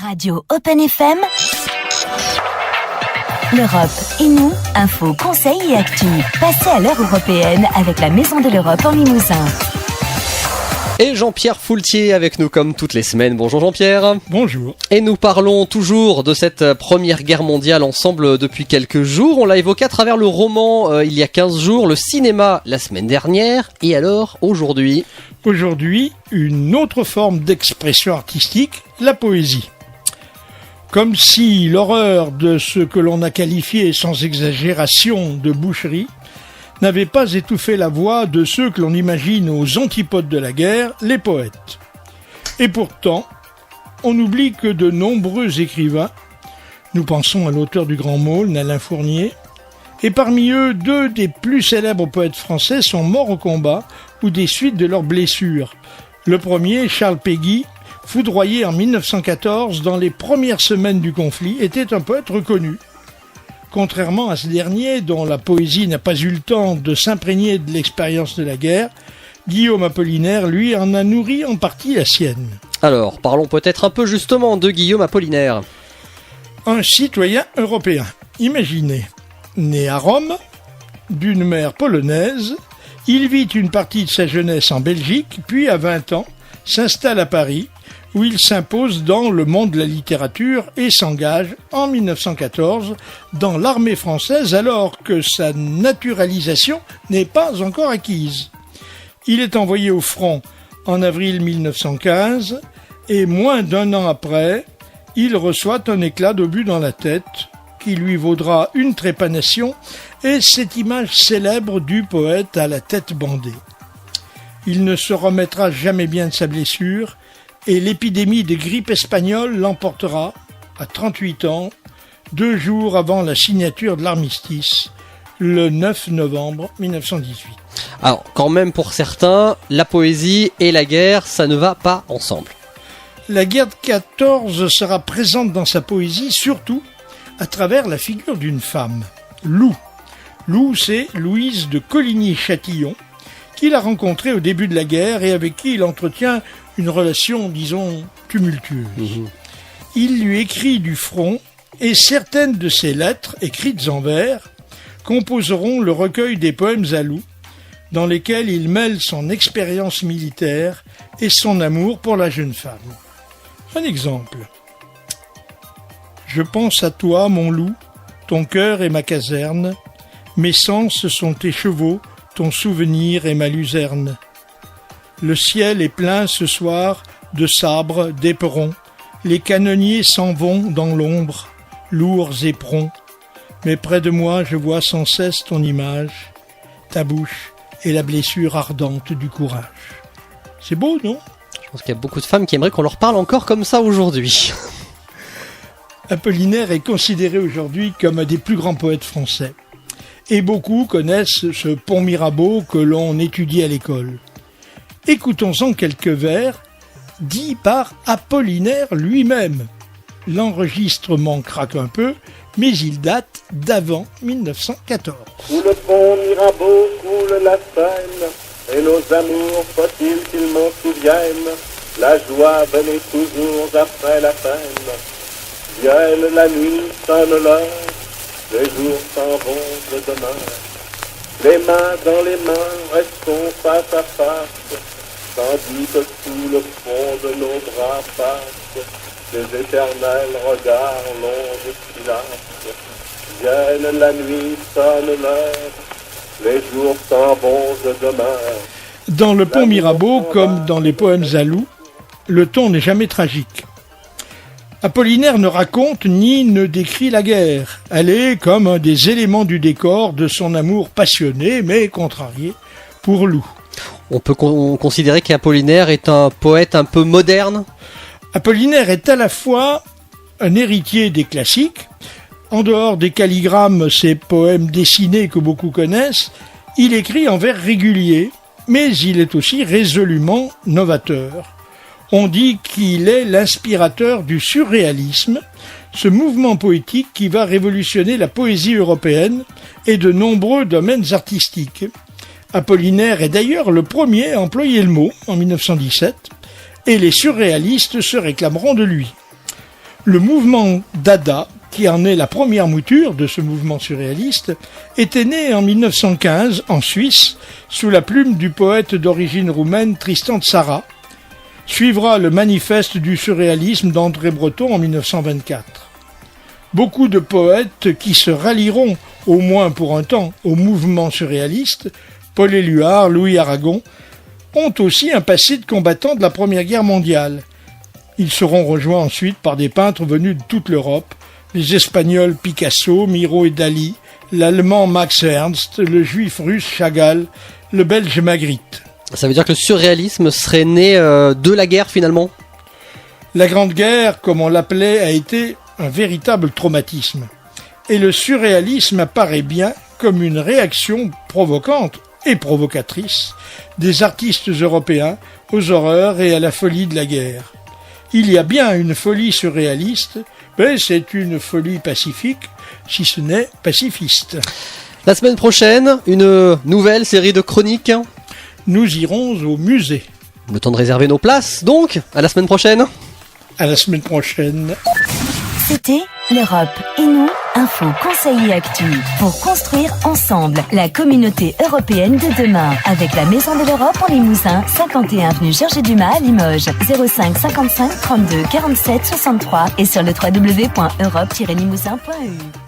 Radio Open FM, l'Europe et nous, info, conseils et actu. Passez à l'heure européenne avec la Maison de l'Europe en Limousin. Et Jean-Pierre Foultier avec nous comme toutes les semaines. Bonjour Jean-Pierre. Bonjour. Et nous parlons toujours de cette première guerre mondiale ensemble depuis quelques jours. On l'a évoqué à travers le roman il y a 15 jours, le cinéma la semaine dernière. Et alors aujourd'hui ? Aujourd'hui, une autre forme d'expression artistique, la poésie. Comme si l'horreur de ce que l'on a qualifié sans exagération de boucherie n'avait pas étouffé la voix de ceux que l'on imagine aux antipodes de la guerre, les poètes. Et pourtant, on oublie que de nombreux écrivains, nous pensons à l'auteur du Grand Maulne, Alain Fournier, et parmi eux, deux des plus célèbres poètes français sont morts au combat ou des suites de leurs blessures. Le premier, Charles Péguy, foudroyé en 1914 dans les premières semaines du conflit, était un poète reconnu. Contrairement à ce dernier, dont la poésie n'a pas eu le temps de s'imprégner de l'expérience de la guerre, Guillaume Apollinaire, lui, en a nourri en partie la sienne. Alors, parlons peut-être un peu justement de Guillaume Apollinaire. Un citoyen européen, imaginez, né à Rome, d'une mère polonaise, il vit une partie de sa jeunesse en Belgique, puis à 20 ans, s'installe à Paris, où il s'impose dans le monde de la littérature et s'engage en 1914 dans l'armée française alors que sa naturalisation n'est pas encore acquise. Il est envoyé au front en avril 1915 et moins d'un an après, il reçoit un éclat d'obus dans la tête qui lui vaudra une trépanation et cette image célèbre du poète à la tête bandée. Il ne se remettra jamais bien de sa blessure et l'épidémie de grippe espagnole l'emportera, à 38 ans, 2 jours avant la signature de l'armistice, le 9 novembre 1918. Alors, quand même pour certains, la poésie et la guerre, ça ne va pas ensemble. La guerre de 14 sera présente dans sa poésie, surtout à travers la figure d'une femme, Lou. Lou, c'est Louise de Coligny-Châtillon, qu'il a rencontrée au début de la guerre et avec qui il entretient une relation, disons, tumultueuse. Il lui écrit du front et certaines de ses lettres, écrites en vers, composeront le recueil des poèmes à Lou, dans lesquels il mêle son expérience militaire et son amour pour la jeune femme. Un exemple. Je pense à toi, mon loup, ton cœur est ma caserne, mes sens sont tes chevaux, ton souvenir est ma luzerne. Le ciel est plein ce soir de sabres, d'éperons. Les canonniers s'en vont dans l'ombre, lourds et prompts. Mais près de moi, je vois sans cesse ton image, ta bouche et la blessure ardente du courage. C'est beau, non ? Je pense qu'il y a beaucoup de femmes qui aimeraient qu'on leur parle encore comme ça aujourd'hui. Apollinaire est considéré aujourd'hui comme un des plus grands poètes français. Et beaucoup connaissent ce pont Mirabeau que l'on étudie à l'école. Écoutons-en quelques vers dits par Apollinaire lui-même. L'enregistrement craque un peu, mais il date d'avant 1914. Sous le pont Mirabeau coule la Seine, et nos amours, faut-il qu'ils m'en souviennent, la joie venait toujours après la peine. Vienne la nuit, sonne l'heure, les jours s'en vont de demain. Les mains dans les mains, restons face à face, tandis que sous le fond de nos bras passent les éternels regards longs de silence. Vienne la nuit, sonne l'heure, les jours s'en vont de demain. Dans le pont Mirabeau, comme dans les poèmes à Lou, le ton n'est jamais tragique. Apollinaire ne raconte ni ne décrit la guerre. Elle est comme un des éléments du décor de son amour passionné, mais contrarié, pour Lou. On peut considérer qu'Apollinaire est un poète un peu moderne. Apollinaire est à la fois un héritier des classiques. En dehors des calligrammes, ces poèmes dessinés que beaucoup connaissent, il écrit en vers réguliers, mais il est aussi résolument novateur. On dit qu'il est l'inspirateur du surréalisme, ce mouvement poétique qui va révolutionner la poésie européenne et de nombreux domaines artistiques. Apollinaire est d'ailleurs le premier à employer le mot en 1917, et les surréalistes se réclameront de lui. Le mouvement Dada, qui en est la première mouture de ce mouvement surréaliste, était né en 1915 en Suisse sous la plume du poète d'origine roumaine Tristan Tzara. Suivra le manifeste du surréalisme d'André Breton en 1924. Beaucoup de poètes qui se rallieront, au moins pour un temps, au mouvement surréaliste, Paul Éluard, Louis Aragon, ont aussi un passé de combattants de la Première Guerre mondiale. Ils seront rejoints ensuite par des peintres venus de toute l'Europe, les Espagnols Picasso, Miro et Dali, l'Allemand Max Ernst, le Juif russe Chagall, le Belge Magritte. Ça veut dire que le surréalisme serait né de la guerre finalement ? La Grande Guerre, comme on l'appelait, a été un véritable traumatisme. Et le surréalisme apparaît bien comme une réaction provocante et provocatrice des artistes européens aux horreurs et à la folie de la guerre. Il y a bien une folie surréaliste, mais c'est une folie pacifique, si ce n'est pacifiste. La semaine prochaine, une nouvelle série de chroniques. Nous irons au musée. Le temps de réserver nos places, donc, à la semaine prochaine. À la semaine prochaine. C'était l'Europe et nous, info, conseils et actu pour construire ensemble la communauté européenne de demain avec la Maison de l'Europe en Limousin, 51 avenue Georges Dumas à Limoges, 05 55 32 47 63 et sur le www.europe-limousin.eu.